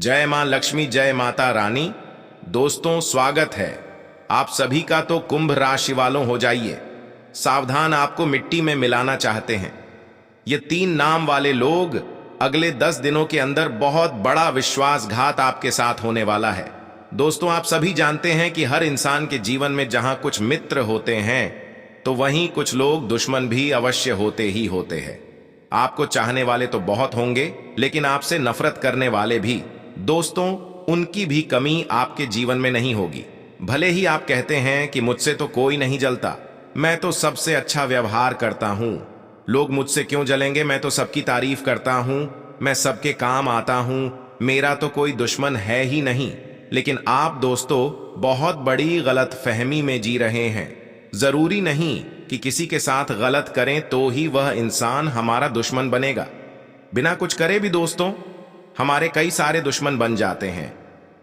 जय मां लक्ष्मी, जय माता रानी। दोस्तों, स्वागत है आप सभी का। तो कुंभ राशि वालों, हो जाइए सावधान, आपको मिट्टी में मिलाना चाहते हैं। ये 3 नाम वाले लोग अगले 10 दिनों के अंदर बहुत बड़ा विश्वासघात आपके साथ होने वाला है। दोस्तों, आप सभी जानते हैं कि हर इंसान के जीवन में जहां कुछ मित्र होते हैं तो वहीं कुछ लोग दुश्मन भी अवश्य होते ही होते हैं। आपको चाहने वाले तो बहुत होंगे, लेकिन आपसे नफरत करने वाले भी। दोस्तों, उनकी भी कमी आपके जीवन में नहीं होगी। भले ही आप कहते हैं कि मुझसे तो कोई नहीं जलता, मैं तो सबसे अच्छा व्यवहार करता हूं, लोग मुझसे क्यों जलेंगे, मैं तो सबकी तारीफ करता हूं, मैं सबके काम आता हूं, मेरा तो कोई दुश्मन है ही नहीं। लेकिन आप दोस्तों बहुत बड़ी गलतफहमी में जी रहे हैं। जरूरी नहीं कि किसी के साथ गलत करें तो ही वह इंसान हमारा दुश्मन बनेगा। बिना कुछ करे भी दोस्तों हमारे कई सारे दुश्मन बन जाते हैं,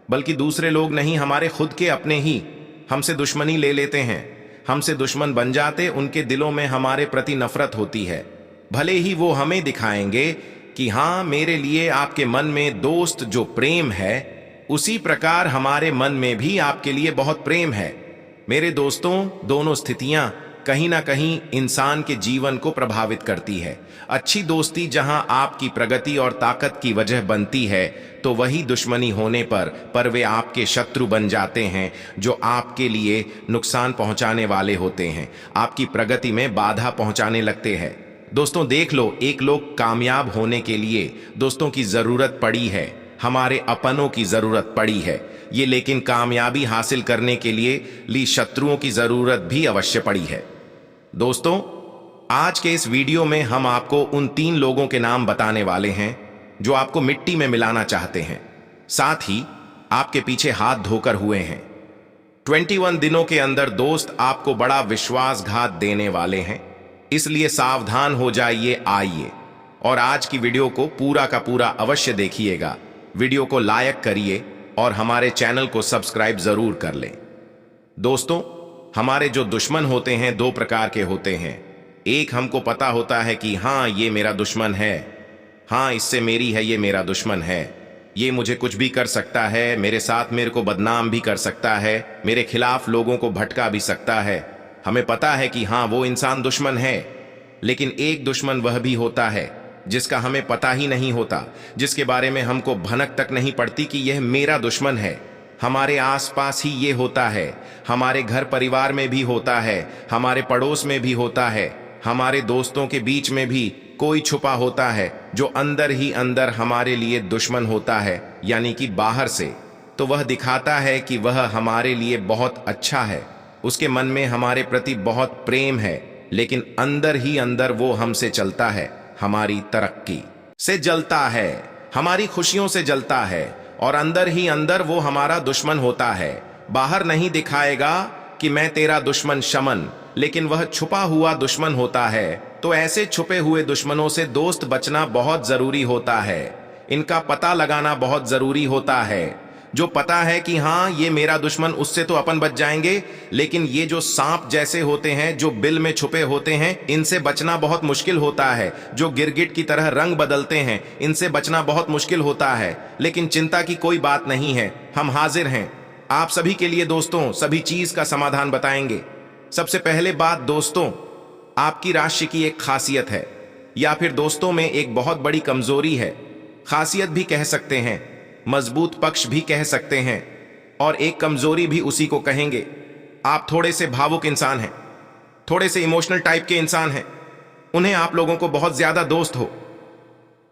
बल्कि दूसरे लोग नहीं, हमारे खुद के अपने ही हमसे दुश्मनी ले लेते हैं, हमसे दुश्मन बन जाते। उनके दिलों में हमारे प्रति नफरत होती है। भले ही वो हमें दिखाएंगे कि हाँ, मेरे लिए आपके मन में दोस्त जो प्रेम है, उसी प्रकार हमारे मन में भी आपके लिए बहुत प्रेम है। मेरे दोस्तों, दोनों स्थितियां कहीं ना कहीं इंसान के जीवन को प्रभावित करती है। अच्छी दोस्ती जहां आपकी प्रगति और ताकत की वजह बनती है, तो वही दुश्मनी होने पर वे आपके शत्रु बन जाते हैं, जो आपके लिए नुकसान पहुंचाने वाले होते हैं, आपकी प्रगति में बाधा पहुंचाने लगते हैं। दोस्तों देख लो, एक लोग कामयाब होने के लिए दोस्तों की जरूरत पड़ी है, हमारे अपनों की जरूरत पड़ी है ये, लेकिन कामयाबी हासिल करने के लिए शत्रुओं की जरूरत भी अवश्य पड़ी है। दोस्तों, आज के इस वीडियो में हम आपको उन 3 लोगों के नाम बताने वाले हैं जो आपको मिट्टी में मिलाना चाहते हैं, साथ ही आपके पीछे हाथ धोकर हुए हैं। 21 दिनों के अंदर दोस्त आपको बड़ा विश्वासघात देने वाले हैं, इसलिए सावधान हो जाइए। आइए और आज की वीडियो को पूरा का पूरा अवश्य देखिएगा। वीडियो को लाइक करिए और हमारे चैनल को सब्सक्राइब जरूर कर लें। दोस्तों, हमारे जो दुश्मन होते हैं 2 प्रकार के होते हैं। एक, हमको पता होता है कि हाँ, ये मेरा दुश्मन है, हाँ इससे मेरी है, ये मेरा दुश्मन है, ये मुझे कुछ भी कर सकता है, मेरे साथ मेरे को बदनाम भी कर सकता है, मेरे खिलाफ लोगों को भटका भी सकता है। हमें पता है कि हाँ, वो इंसान दुश्मन है। लेकिन एक दुश्मन वह भी होता है जिसका हमें पता ही नहीं होता, जिसके बारे में हमको भनक तक नहीं पड़ती कि यह मेरा दुश्मन है। हमारे आसपास ही ये होता है, हमारे घर परिवार में भी होता है, हमारे पड़ोस में भी होता है, हमारे दोस्तों के बीच में भी कोई छुपा होता है जो अंदर ही अंदर हमारे लिए दुश्मन होता है। यानी कि बाहर से तो वह दिखाता है कि वह हमारे लिए बहुत अच्छा है, उसके मन में हमारे प्रति बहुत प्रेम है, लेकिन अंदर ही अंदर वो हमसे चलता है, हमारी तरक्की से जलता है, हमारी खुशियों से जलता है, और अंदर ही अंदर वो हमारा दुश्मन होता है। बाहर नहीं दिखाएगा कि मैं तेरा दुश्मन शमन, लेकिन वह छुपा हुआ दुश्मन होता है। तो ऐसे छुपे हुए दुश्मनों से दोस्त बचना बहुत जरूरी होता है, इनका पता लगाना बहुत जरूरी होता है। जो पता है कि हाँ, ये मेरा दुश्मन, उससे तो अपन बच जाएंगे, लेकिन ये जो सांप जैसे होते हैं, जो बिल में छुपे होते हैं, इनसे बचना बहुत मुश्किल होता है। जो गिरगिट की तरह रंग बदलते हैं, इनसे बचना बहुत मुश्किल होता है। लेकिन चिंता की कोई बात नहीं है, हम हाजिर हैं आप सभी के लिए। दोस्तों, सभी चीज का समाधान बताएंगे। सबसे पहले बात दोस्तों, आपकी राशि की एक खासियत है, या फिर दोस्तों में एक बहुत बड़ी कमजोरी है। खासियत भी कह सकते हैं, मजबूत पक्ष भी कह सकते हैं, और एक कमजोरी भी उसी को कहेंगे। आप थोड़े से भावुक इंसान हैं, थोड़े से इमोशनल टाइप के इंसान हैं। उन्हें आप लोगों को बहुत ज्यादा दोस्त हो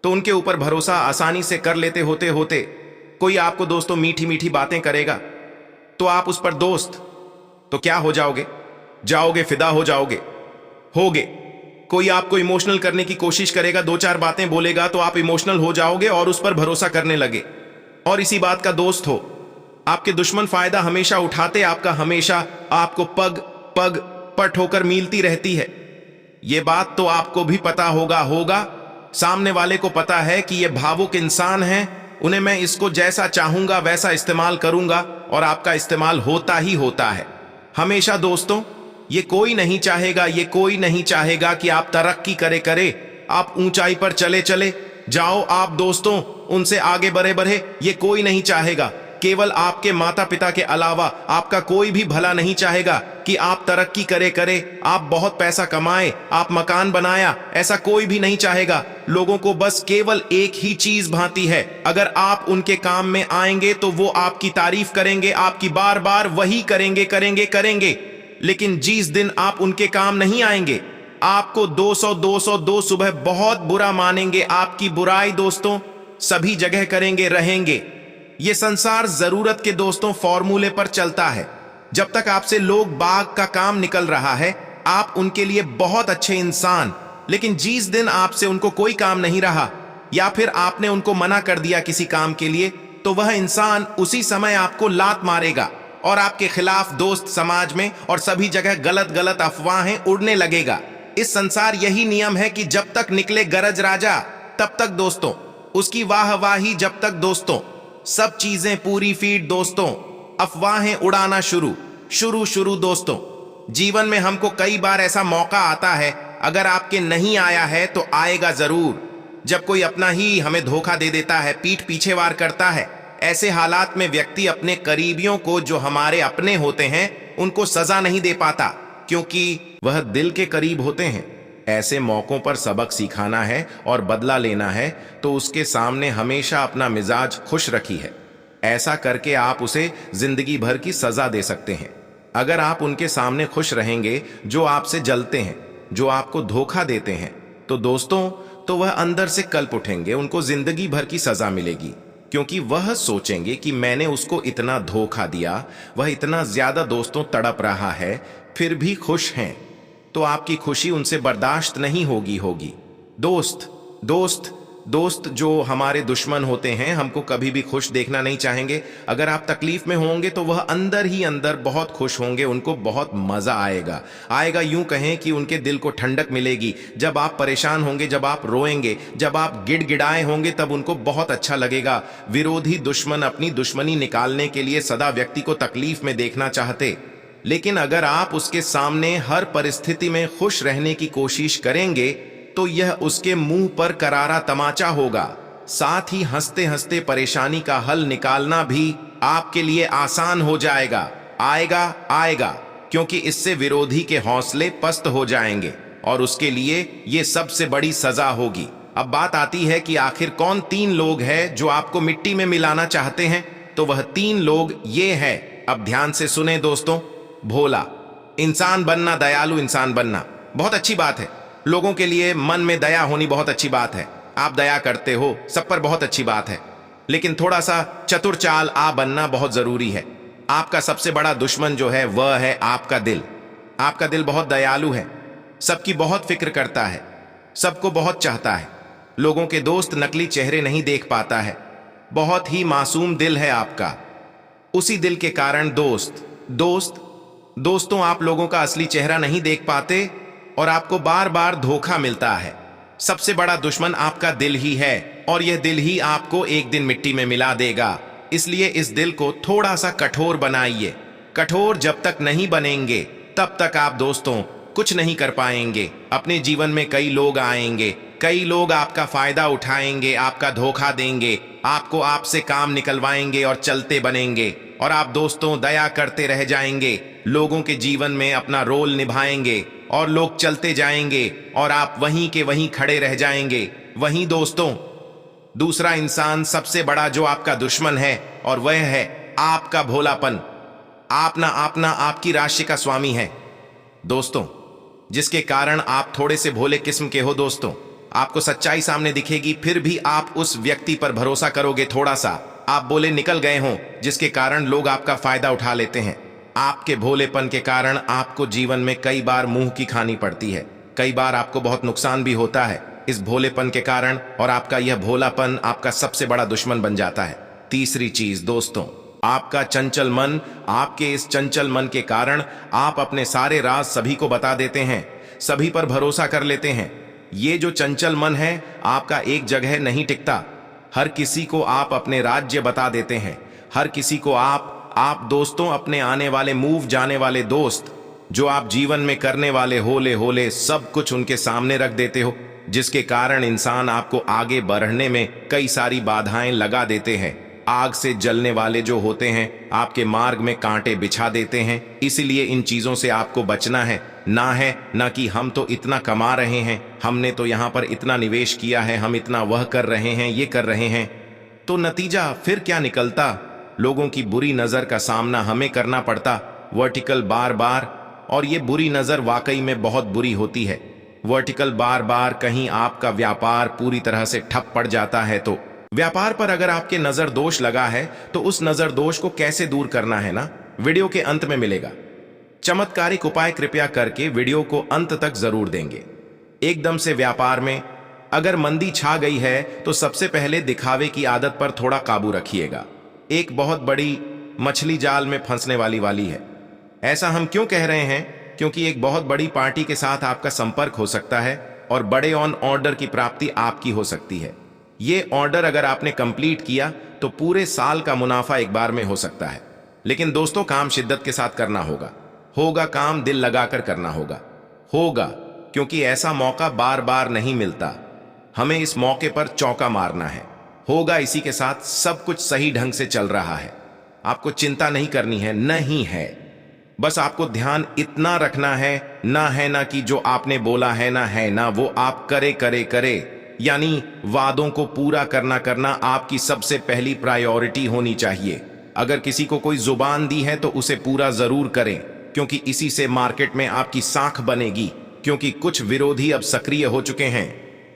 तो उनके ऊपर भरोसा आसानी से कर लेते होते होते कोई आपको दोस्तों मीठी मीठी बातें करेगा तो आप उस पर दोस्त, तो क्या हो जाओगे, फिदा हो जाओगे, होगे। कोई आपको इमोशनल करने की कोशिश करेगा, 2-4 बातें बोलेगा तो आप इमोशनल हो जाओगे और उस पर भरोसा करने लगे, और इसी बात का दोस्त हो। आपके दुश्मन फायदा हमेशा उठाते, आपका हमेशा आपको पग पग पर ठोकर मिलती रहती है। यह बात तो आपको भी पता होगा। सामने वाले को पता है कि ये भावुक इंसान है, उन्हें मैं इसको जैसा चाहूंगा वैसा इस्तेमाल करूंगा, और आपका इस्तेमाल होता ही होता है हमेशा। दोस्तों, ये कोई नहीं चाहेगा कि आप तरक्की करे, आप ऊंचाई पर चले जाओ। आप दोस्तों उनसे आगे बढ़े बढ़े ये कोई नहीं चाहेगा। केवल आपके माता पिता के अलावा आपका कोई भी भला नहीं चाहेगा कि आप तरक्की करे, आप बहुत पैसा कमाए, आप मकान बनाया, ऐसा कोई भी नहीं चाहेगा। लोगों को बस केवल एक ही चीज भाती है, अगर आप उनके काम में आएंगे तो वो आपकी तारीफ करेंगे, आपकी बार बार वही करेंगे। लेकिन जिस दिन आप उनके काम नहीं आएंगे, आपको 202 सुबह बहुत बुरा मानेंगे। आपकी बुराई दोस्तों सभी जगह करेंगे, रहेंगे। ये संसार जरूरत के दोस्तों फॉर्मूले पर चलता है। जब तक आपसे लोग बाग का काम निकल रहा है, आप उनके लिए बहुत अच्छे इंसान, लेकिन जिस दिन आपसे उनको कोई काम नहीं रहा या फिर आपने उनको मना कर दिया किसी काम के लिए, तो वह इंसान उसी समय आपको लात मारेगा और आपके खिलाफ दोस्त समाज में और सभी जगह गलत अफवाहें उड़ने लगेगा। इस संसार यही नियम है कि जब तक निकले गरज राजा तब तक दोस्तों, उसकी वाहवाही जब तक दोस्तों, सब चीजें पूरी फीड दोस्तों, अफवाहें उड़ाना शुरू दोस्तों। जीवन में हमको कई बार ऐसा मौका आता है, अगर आपके नहीं आया है तो आएगा जरूर। जब कोई अपना ही हमें धोखा दे देता है, पीठ पीछे वार करता है, ऐसे हालात में व्यक्ति अपने करीबियों को, जो हमारे अपने होते हैं, उनको सजा नहीं दे पाता क्योंकि वह दिल के करीब होते हैं। ऐसे मौकों पर सबक सिखाना है और बदला लेना है तो उसके सामने हमेशा अपना मिजाज खुश रखी है। ऐसा करके आप उसे जिंदगी भर की सजा दे सकते हैं। अगर आप उनके सामने खुश रहेंगे जो आपसे जलते हैं, जो आपको धोखा देते हैं, तो दोस्तों तो वह अंदर से कल्प उठेंगे, उनको जिंदगी भर की सजा मिलेगी, क्योंकि वह सोचेंगे कि मैंने उसको इतना धोखा दिया, वह इतना ज्यादा दोस्तों तड़प रहा है, फिर भी खुश हैं, तो आपकी खुशी उनसे बर्दाश्त नहीं होगी। दोस्त जो हमारे दुश्मन होते हैं, हमको कभी भी खुश देखना नहीं चाहेंगे। अगर आप तकलीफ में होंगे तो वह अंदर ही अंदर बहुत खुश होंगे, उनको बहुत मजा आएगा। यूं कहें कि उनके दिल को ठंडक मिलेगी। जब आप परेशान होंगे, जब आप रोएंगे, जब आप गिड़गिड़ाए होंगे, तब उनको बहुत अच्छा लगेगा। विरोधी दुश्मन अपनी दुश्मनी निकालने के लिए सदा व्यक्ति को तकलीफ में देखना चाहते, लेकिन अगर आप उसके सामने हर परिस्थिति में खुश रहने की कोशिश करेंगे तो यह उसके मुंह पर करारा तमाचा होगा। साथ ही हंसते हंसते परेशानी का हल निकालना भी आपके लिए आसान हो जाएगा। आएगा, क्योंकि इससे विरोधी के हौसले पस्त हो जाएंगे और उसके लिए यह सबसे बड़ी सजा होगी। अब बात आती है कि आखिर कौन 3 लोग हैं जो आपको मिट्टी में मिलाना चाहते हैं। तो वह 3 लोग ये है, अब ध्यान से सुने दोस्तों। भोला इंसान बनना, दयालु इंसान बनना बहुत अच्छी बात है। लोगों के लिए मन में दया होनी बहुत अच्छी बात है। आप दया करते हो, सब पर बहुत अच्छी बात है। लेकिन थोड़ा सा चतुर चाल बनना बहुत जरूरी है। आपका सबसे बड़ा दुश्मन जो है वह है आपका दिल। आपका दिल बहुत दयालु है, सबकी बहुत फिक्र करता है, सबको बहुत चाहता है। लोगों के दोस्त नकली चेहरे नहीं देख पाता है, बहुत ही मासूम दिल है आपका। उसी दिल के कारण दोस्तों आप लोगों का असली चेहरा नहीं देख पाते और आपको बार बार धोखा मिलता है। सबसे बड़ा दुश्मन आपका दिल ही है और यह दिल ही आपको एक दिन मिट्टी में मिला देगा। इसलिए इस दिल को थोड़ा सा कठोर बनाइए। कठोर जब तक नहीं बनेंगे तब तक आप दोस्तों कुछ नहीं कर पाएंगे। अपने जीवन में कई लोग आएंगे, कई लोग आपका फायदा उठाएंगे, आपका धोखा देंगे, आपको आपसे काम निकलवाएंगे और चलते बनेंगे। और आप दोस्तों दया करते रह जाएंगे, लोगों के जीवन में अपना रोल निभाएंगे और लोग चलते जाएंगे और आप वहीं के वहीं खड़े रह जाएंगे। वहीं दोस्तों दूसरा इंसान सबसे बड़ा जो आपका दुश्मन है और वह है आपका भोलापन। आपना आपकी राशि का स्वामी है दोस्तों, जिसके कारण आप थोड़े से भोले किस्म के हो। दोस्तों आपको सच्चाई सामने दिखेगी, फिर भी आप उस व्यक्ति पर भरोसा करोगे। थोड़ा सा आप बोले निकल गए हो, जिसके कारण लोग आपका फायदा उठा लेते हैं। आपके भोलेपन के कारण आपको जीवन में कई बार मुंह की खानी पड़ती है, कई बार आपको बहुत नुकसान भी होता है इस भोलेपन के कारण, और आपका यह भोलापन आपका सबसे बड़ा दुश्मन बन जाता है। तीसरी चीज दोस्तों, आपका चंचल मन। आपके इस चंचल मन के कारण आप अपने सारे राज सभी को बता देते हैं, सभी पर भरोसा कर लेते हैं। ये जो चंचल मन है आपका एक जगह नहीं टिकता। हर किसी को आप अपने राज्य बता देते हैं, हर किसी को आप दोस्तों अपने आने वाले मूव जाने वाले दोस्त जो आप जीवन में करने वाले होले सब कुछ उनके सामने रख देते हो। जिसके कारण इंसान आपको आगे बढ़ने में कई सारी बाधाएं लगा देते हैं। आग से जलने वाले जो होते हैं आपके मार्ग में कांटे बिछा देते हैं। इसीलिए इन चीजों से आपको बचना है। ना कि हम तो इतना कमा रहे हैं, हमने तो यहाँ पर इतना निवेश किया है, हम इतना वह कर रहे हैं, ये कर रहे हैं। तो नतीजा फिर क्या निकलता? लोगों की बुरी नजर का सामना हमें करना पड़ता, वर्टिकल बार बार। और ये बुरी नजर वाकई में बहुत बुरी होती है। वर्टिकल बार बार कहीं आपका व्यापार पूरी तरह से ठप पड़ जाता है। तो व्यापार पर अगर आपके नजर दोष लगा है तो उस नजर दोष को कैसे दूर करना है ना, वीडियो के अंत में मिलेगा। चमत्कारिक उपाय कृपया करके वीडियो को अंत तक जरूर देंगे। एकदम से व्यापार में अगर मंदी छा गई है तो सबसे पहले दिखावे की आदत पर थोड़ा काबू रखिएगा। एक बहुत बड़ी मछली जाल में फंसने वाली है। ऐसा हम क्यों कह रहे हैं? क्योंकि एक बहुत बड़ी पार्टी के साथ आपका संपर्क हो सकता है और बड़े ऑन ऑर्डर की प्राप्ति आपकी हो सकती है। ये ऑर्डर अगर आपने कंप्लीट किया तो पूरे साल का मुनाफा एक बार में हो सकता है। लेकिन दोस्तों, काम शिद्दत के साथ करना होगा काम दिल लगाकर करना होगा, क्योंकि ऐसा मौका बार बार नहीं मिलता। हमें इस मौके पर चौका मारना है। होगा इसी के साथ सब कुछ सही ढंग से चल रहा है। आपको चिंता नहीं करनी है, नहीं है। बस आपको ध्यान इतना रखना है ना कि जो आपने बोला है ना वो आप करे। यानी वादों को पूरा करना आपकी सबसे पहली प्रायोरिटी होनी चाहिए। अगर किसी को कोई जुबान दी है तो उसे पूरा जरूर करें, क्योंकि इसी से मार्केट में आपकी साख बनेगी। क्योंकि कुछ विरोधी अब सक्रिय हो चुके हैं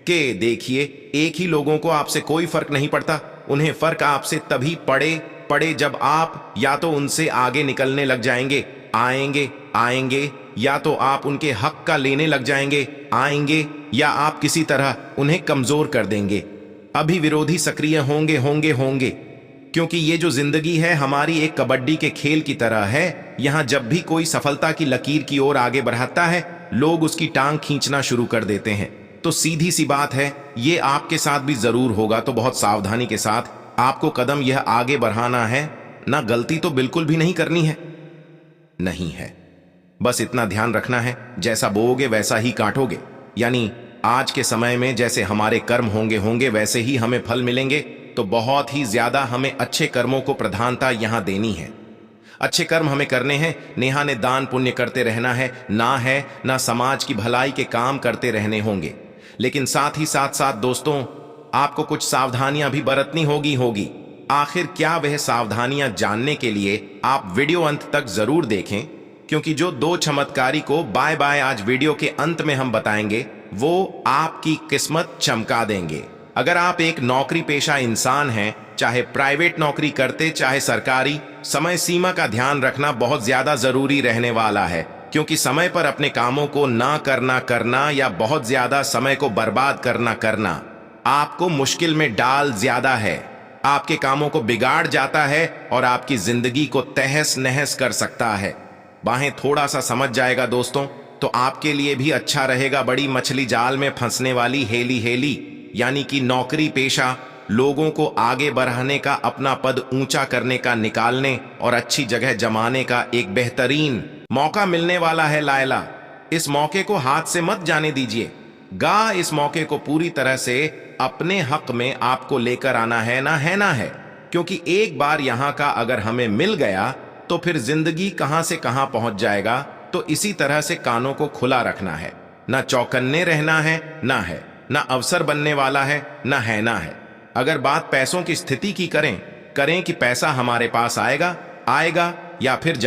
कि देखिए, एक ही लोगों को आपसे कोई फर्क नहीं पड़ता। उन्हें फर्क आपसे तभी पड़े जब आप या तो उनसे आगे निकलने लग जाएंगे, आएंगे, या तो आप उनके हक का लेने लग जाएंगे, आएंगे, या आप किसी तरह उन्हें कमजोर कर देंगे। अभी विरोधी सक्रिय होंगे, क्योंकि ये जो जिंदगी है हमारी एक कबड्डी के खेल की तरह है। यहां जब भी कोई सफलता की लकीर की ओर आगे बढ़ाता है, लोग उसकी टांग खींचना शुरू कर देते हैं। तो सीधी सी बात है, ये आपके साथ भी जरूर होगा। तो बहुत सावधानी के साथ आपको कदम यह आगे बढ़ाना है। ना गलती तो बिल्कुल भी नहीं करनी है, नहीं है। बस इतना ध्यान रखना है, जैसा बोओगे वैसा ही काटोगे। यानी आज के समय में जैसे हमारे कर्म होंगे वैसे ही हमें फल मिलेंगे। तो बहुत ही ज्यादा हमें अच्छे कर्मों को प्रधानता यहां देनी है। अच्छे कर्म हमें करने हैं। नेहा ने दान पुण्य करते रहना है ना समाज की भलाई के काम करते रहने होंगे। लेकिन साथ ही साथ दोस्तों, आपको कुछ सावधानियां भी बरतनी होगी। आखिर क्या वह सावधानियां जानने के लिए आप वीडियो अंत तक जरूर देखें, क्योंकि जो 2 चमत्कारी को बाय बाय आज वीडियो के अंत में हम बताएंगे, वो आपकी किस्मत चमका देंगे। अगर आप एक नौकरी पेशा इंसान हैं, चाहे प्राइवेट नौकरी करते चाहे सरकारी, समय सीमा का ध्यान रखना बहुत ज्यादा जरूरी रहने वाला है। क्योंकि समय पर अपने कामों को ना करना या बहुत ज्यादा समय को बर्बाद करना आपको मुश्किल में डाल ज्यादा है, आपके कामों को बिगाड़ जाता है और आपकी जिंदगी को तहस नहस कर सकता है। बाहें थोड़ा सा समझ जाएगा दोस्तों, तो आपके लिए भी अच्छा रहेगा। बड़ी मछली जाल में फंसने वाली हेली यानी कि नौकरी पेशा लोगों को आगे बढ़ाने का, अपना पद ऊंचा करने का, निकालने और अच्छी जगह जमाने का एक बेहतरीन मौका मिलने वाला है। लायला, इस मौके को हाथ से मत जाने दीजिए। इस मौके को पूरी तरह से अपने हक में आपको लेकर आना है ना है। क्योंकि एक बार यहां का अगर हमें मिल गया तो फिर जिंदगी कहां से कहां पहुंच जाएगा। तो इसी तरह से कानों को खुला रखना है। ना चौकन्ने रहना है, ना अवसर बनने वाला है, ना है। अगर बात पैसों की स्थिति की करें कि पैसा हमारे पास आएगा या फिर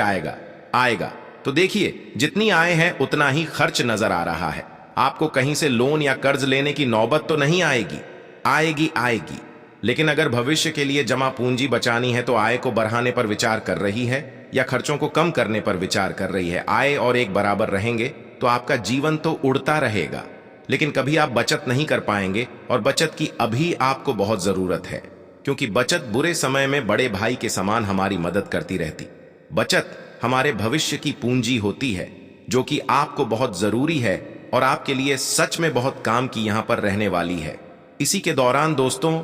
आएगा, तो देखिए, जितनी आय है उतना ही खर्च नजर आ रहा है। आपको कहीं से लोन या कर्ज लेने की नौबत तो नहीं आएगी। लेकिन अगर भविष्य के लिए जमा पूंजी बचानी है तो आय को बढ़ाने पर विचार कर रही है या खर्चों को कम करने पर विचार कर रही है। आय और एक बराबर रहेंगे तो आपका जीवन तो उड़ता रहेगा, लेकिन कभी आप बचत नहीं कर पाएंगे। और बचत की अभी आपको बहुत जरूरत है, क्योंकि बचत बुरे समय में बड़े भाई के समान हमारी मदद करती रहती। बचत हमारे भविष्य की पूंजी होती है, जो कि आपको बहुत जरूरी है और आपके लिए सच में बहुत काम की यहां पर रहने वाली है। इसी के दौरान दोस्तों,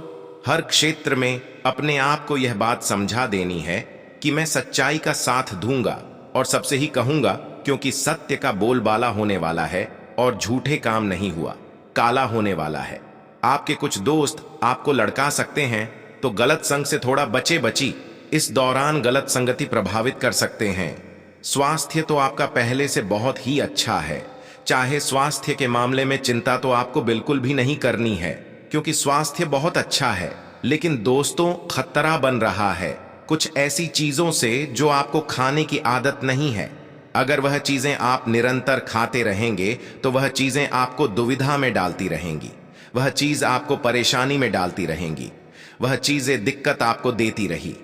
हर क्षेत्र में अपने आप को यह बात समझा देनी है कि मैं सच्चाई का साथ दूंगा और सबसे ही कहूंगा, क्योंकि सत्य का बोलबाला होने वाला है और झूठे काम नहीं हुआ। काला होने वाला है। आपके कुछ दोस्त आपको लड़का सकते हैं, तो गलत संग से थोड़ा बचे बची। इस दौरान गलत संगति प्रभावित कर सकते हैं। स्वास्थ्य तो आपका पहले से बहुत ही अच्छा है। चाहे स्वास्थ्य के मामले में चिंता तो आपको बिल्कुल भी नहीं करनी है, क्योंकि स्वास्थ्य बहुत अच्छा है। लेकिन दोस्तों, खतरा बन रहा है कुछ ऐसी चीजों से जो आपको खाने की आदत नहीं है। अगर वह चीजें आप निरंतर खाते रहेंगे तो वह चीजें आपको दुविधा में डालती रहेंगी, वह चीज आपको परेशानी में डालती रहेंगी, वह चीजें दिक्कत आपको देती रही।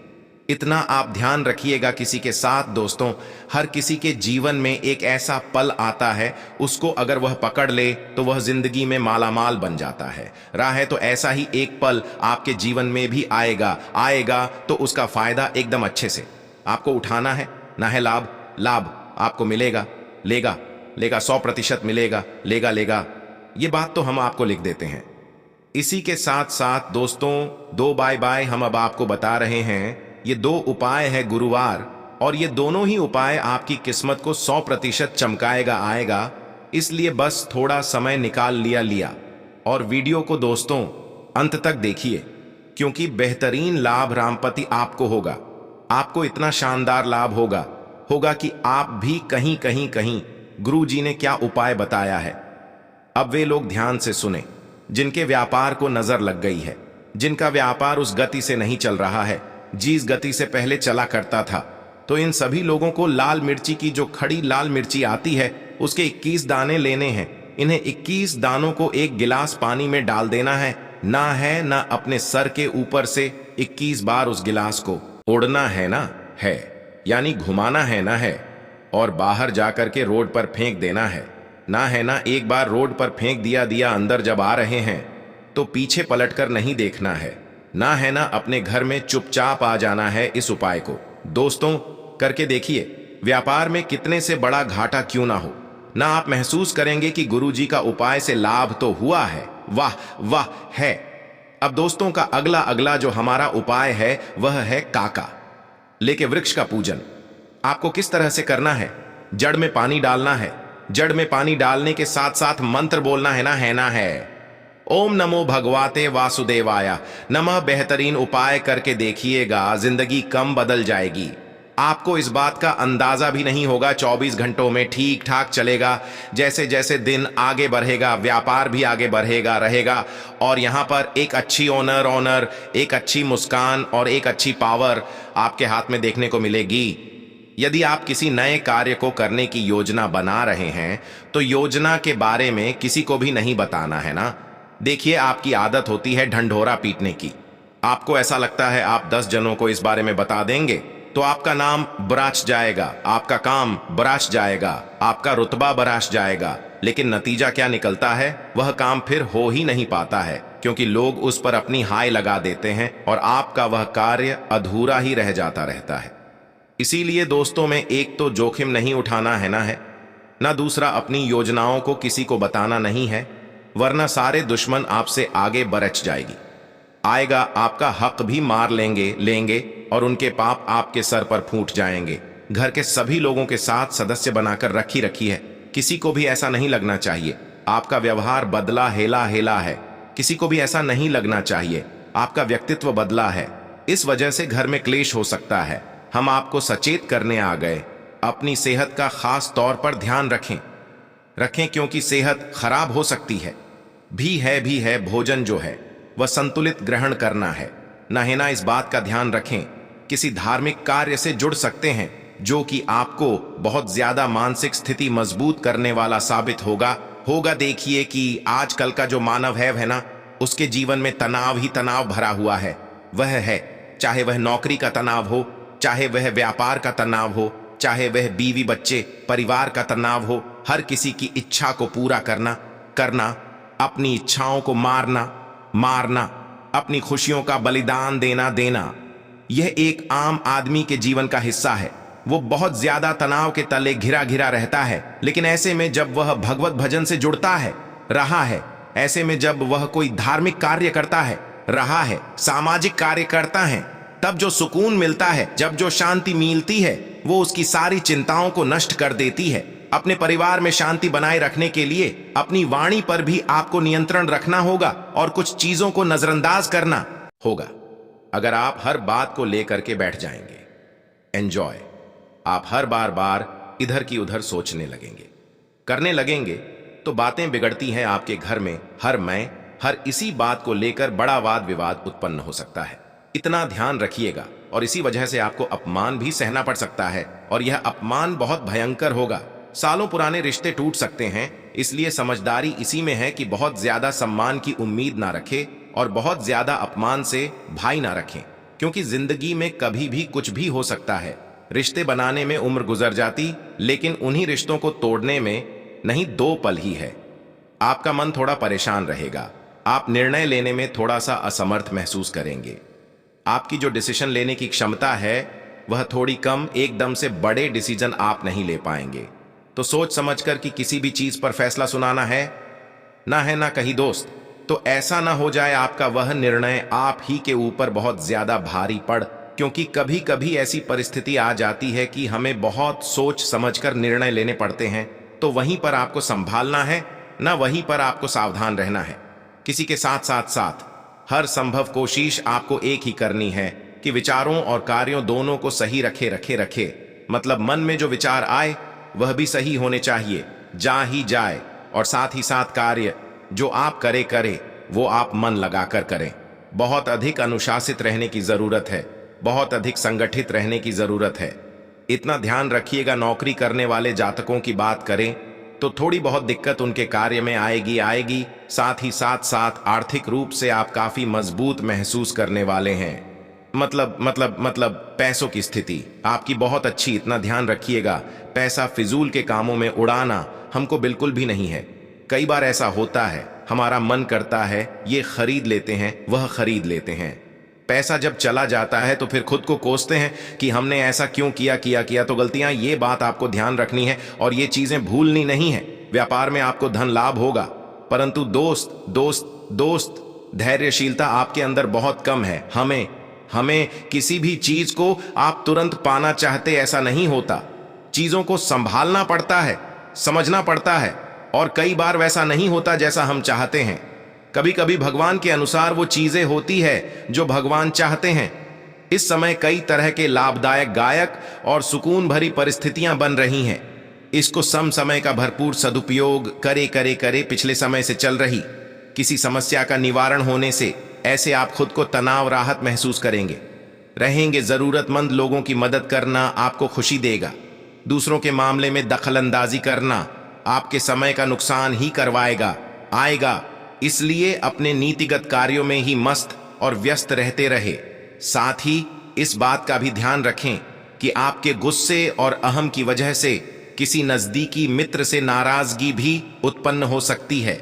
इतना आप ध्यान रखिएगा किसी के साथ। दोस्तों, हर किसी के जीवन में एक ऐसा पल आता है, उसको अगर वह पकड़ ले तो वह जिंदगी में मालामाल बन जाता है। राह तो ऐसा ही एक पल आपके जीवन में भी आएगा तो उसका फायदा एकदम अच्छे से आपको उठाना है। ना है लाभ, लाभ आपको मिलेगा, लेगा 100% मिलेगा, लेगा। ये बात तो हम आपको लिख देते हैं। इसी के साथ साथ दोस्तों, 2 बाय हम अब आपको बता रहे हैं। ये 2 उपाय है गुरुवार, और ये दोनों ही उपाय आपकी किस्मत को 100% चमकाएगा आएगा। इसलिए बस थोड़ा समय निकाल लिया और वीडियो को दोस्तों अंत तक देखिए, क्योंकि बेहतरीन लाभ रामपति आपको होगा। आपको इतना शानदार लाभ होगा कि आप भी कहीं गुरु जी ने क्या उपाय बताया है। अब वे लोग ध्यान से सुने जिनके व्यापार को नजर लग गई है, जिनका व्यापार उस गति से नहीं चल रहा है जिस गति से पहले चला करता था। तो इन सभी लोगों को लाल मिर्ची की जो खड़ी लाल मिर्ची आती है उसके 21 दाने लेने हैं। इन्हें 21 दानों को एक गिलास पानी में डाल देना है ना अपने सर के ऊपर से 21 बार उस गिलास को ओढ़ना है यानी घुमाना है और बाहर जाकर के रोड पर फेंक देना है ना। एक बार रोड पर फेंक दिया अंदर जब आ रहे हैं तो पीछे पलटकर नहीं देखना है ना अपने घर में चुपचाप आ जाना है। इस उपाय को दोस्तों करके देखिए, व्यापार में कितने से बड़ा घाटा क्यों ना हो, ना आप महसूस करेंगे कि गुरुजी का उपाय से लाभ तो हुआ है। वाह है। अब दोस्तों का अगला जो हमारा उपाय है वह है काका लेके वृक्ष का पूजन। आपको किस तरह से करना है? जड़ में पानी डालना है। जड़ में पानी डालने के साथ साथ मंत्र बोलना है ओम नमो भगवते वासुदेवाय नमः। बेहतरीन उपाय करके देखिएगा, जिंदगी कम बदल जाएगी। आपको इस बात का अंदाजा भी नहीं होगा। 24 घंटों में ठीक ठाक चलेगा। जैसे जैसे दिन आगे बढ़ेगा व्यापार भी आगे बढ़ेगा रहेगा, और यहां पर एक अच्छी ऑनर, एक अच्छी मुस्कान और एक अच्छी पावर आपके हाथ में देखने को मिलेगी। यदि आप किसी नए कार्य को करने की योजना बना रहे हैं तो योजना के बारे में किसी को भी नहीं बताना है ना। देखिए, आपकी आदत होती है ढंढोरा पीटने की। आपको ऐसा लगता है आप 10 जनों को इस बारे में बता देंगे तो आपका नाम बराच जाएगा, आपका काम बराच जाएगा, आपका रुतबा बराच जाएगा। लेकिन नतीजा क्या निकलता है? वह काम फिर हो ही नहीं पाता है, क्योंकि लोग उस पर अपनी हाय लगा देते हैं और आपका वह कार्य अधूरा ही रह जाता रहता है। इसीलिए दोस्तों में एक तो जोखिम नहीं उठाना है ना दूसरा अपनी योजनाओं को किसी को बताना नहीं है, वरना सारे दुश्मन आपसे आगे बरच जाएगी। आएगा आपका हक भी मार लेंगे और उनके पाप आपके सर पर फूट जाएंगे। घर के सभी लोगों के साथ सदस्य बनाकर रखी है। किसी को भी ऐसा नहीं लगना चाहिए आपका व्यवहार बदला हेला है। किसी को भी ऐसा नहीं लगना चाहिए आपका व्यक्तित्व बदला है। इस वजह से घर में क्लेश हो सकता है। हम आपको सचेत करने आ गए। अपनी सेहत का खास तौर पर ध्यान रखें, क्योंकि सेहत खराब हो सकती है। भी है भोजन जो है वह संतुलित ग्रहण करना है ना। इस बात का ध्यान रखें। किसी धार्मिक कार्य से जुड़ सकते हैं जो कि आपको बहुत ज्यादा मानसिक स्थिति मजबूत करने वाला साबित होगा। देखिए कि आजकल का जो मानव है ना, उसके जीवन में तनाव ही तनाव भरा हुआ है। वह है, चाहे वह नौकरी का तनाव हो, चाहे वह व्यापार का तनाव हो, चाहे वह बीवी बच्चे परिवार का तनाव हो। हर किसी की इच्छा को पूरा करना, अपनी इच्छाओं को मारना, अपनी खुशियों का बलिदान देना, यह एक आम आदमी के जीवन का हिस्सा है। वो बहुत ज्यादा तनाव के तले घिरा रहता है। लेकिन ऐसे में जब वह भगवत भजन से जुड़ता है ऐसे में जब वह कोई धार्मिक कार्य करता है सामाजिक कार्य करता है, तब जो सुकून मिलता है, जब जो शांति मिलती है, वो उसकी सारी चिंताओं को नष्ट कर देती है। अपने परिवार में शांति बनाए रखने के लिए अपनी वाणी पर भी आपको नियंत्रण रखना होगा और कुछ चीजों को नजरअंदाज करना होगा। अगर आप हर बात को लेकर के बैठ जाएंगे, एंजॉय, आप हर बार इधर की उधर सोचने लगेंगे, करने लगेंगे, तो बातें बिगड़ती हैं आपके घर में। हर इसी बात को लेकर बड़ा वाद विवाद उत्पन्न हो सकता है। इतना ध्यान रखिएगा, और इसी वजह से आपको अपमान भी सहना पड़ सकता है, और यह अपमान बहुत भयंकर होगा। सालों पुराने रिश्ते टूट सकते हैं, इसलिए समझदारी इसी में है कि बहुत ज्यादा सम्मान की उम्मीद ना रखें और बहुत ज्यादा अपमान से भाई ना रखें, क्योंकि जिंदगी में कभी भी कुछ भी हो सकता है। रिश्ते बनाने में उम्र गुजर जाती, लेकिन उन्हीं रिश्तों को तोड़ने में नहीं 2 पल ही है। आपका मन थोड़ा परेशान रहेगा, आप निर्णय लेने में थोड़ा सा असमर्थ महसूस करेंगे। आपकी जो डिसीजन लेने की क्षमता है वह थोड़ी कम, एकदम से बड़े डिसीजन आप नहीं ले पाएंगे। तो सोच समझकर कि किसी भी चीज पर फैसला सुनाना है ना कहीं दोस्त, तो ऐसा ना हो जाए आपका वह निर्णय आप ही के ऊपर बहुत ज्यादा भारी पड़, क्योंकि कभी कभी ऐसी परिस्थिति आ जाती है कि हमें बहुत सोच समझकर निर्णय लेने पड़ते हैं। तो वहीं पर आपको संभालना है ना, वहीं पर आपको सावधान रहना है। किसी के साथ हर संभव कोशिश आपको एक ही करनी है कि विचारों और कार्यों दोनों को सही रखे। मतलब मन में जो विचार आए वह भी सही होने चाहिए, जा ही जाए, और साथ ही साथ कार्य जो आप करे वो आप मन लगाकर करें। बहुत अधिक अनुशासित रहने की जरूरत है, बहुत अधिक संगठित रहने की जरूरत है। इतना ध्यान रखिएगा, नौकरी करने वाले जातकों की बात करें तो थोड़ी बहुत दिक्कत उनके कार्य में आएगी। साथ ही साथ आर्थिक रूप से आप काफी मजबूत महसूस करने वाले हैं। मतलब पैसों की स्थिति आपकी बहुत अच्छी। इतना ध्यान रखिएगा, पैसा फिजूल के कामों में उड़ाना हमको बिल्कुल भी नहीं है। कई बार ऐसा होता है, हमारा मन करता है ये खरीद लेते हैं, वह खरीद लेते हैं। पैसा जब चला जाता है तो फिर खुद को कोसते हैं कि हमने ऐसा क्यों किया। तो गलतियां, ये बात आपको ध्यान रखनी है और ये चीजें भूलनी नहीं है। व्यापार में आपको धन लाभ होगा, परंतु दोस्त धैर्यशीलता आपके अंदर बहुत कम है। हमें किसी भी चीज को आप तुरंत पाना चाहते, ऐसा नहीं होता। चीजों को संभालना पड़ता है, समझना पड़ता है, और कई बार वैसा नहीं होता जैसा हम चाहते हैं। कभी कभी भगवान के अनुसार वो चीजें होती है जो भगवान चाहते हैं। इस समय कई तरह के लाभदायक गायक और सुकून भरी परिस्थितियां बन रही हैं। इसको समय का भरपूर सदुपयोग करे पिछले समय से चल रही किसी समस्या का निवारण होने से ऐसे आप खुद को तनाव राहत महसूस रहेंगे। जरूरतमंद लोगों की मदद करना आपको खुशी देगा। दूसरों के मामले में दखलंदाजी करना आपके समय का नुकसान ही आएगा। इसलिए अपने नीतिगत कार्यों में ही मस्त और व्यस्त रहते रहे। साथ ही इस बात का भी ध्यान रखें कि आपके गुस्से और अहम की वजह से किसी नजदीकी मित्र से नाराजगी भी उत्पन्न हो सकती है।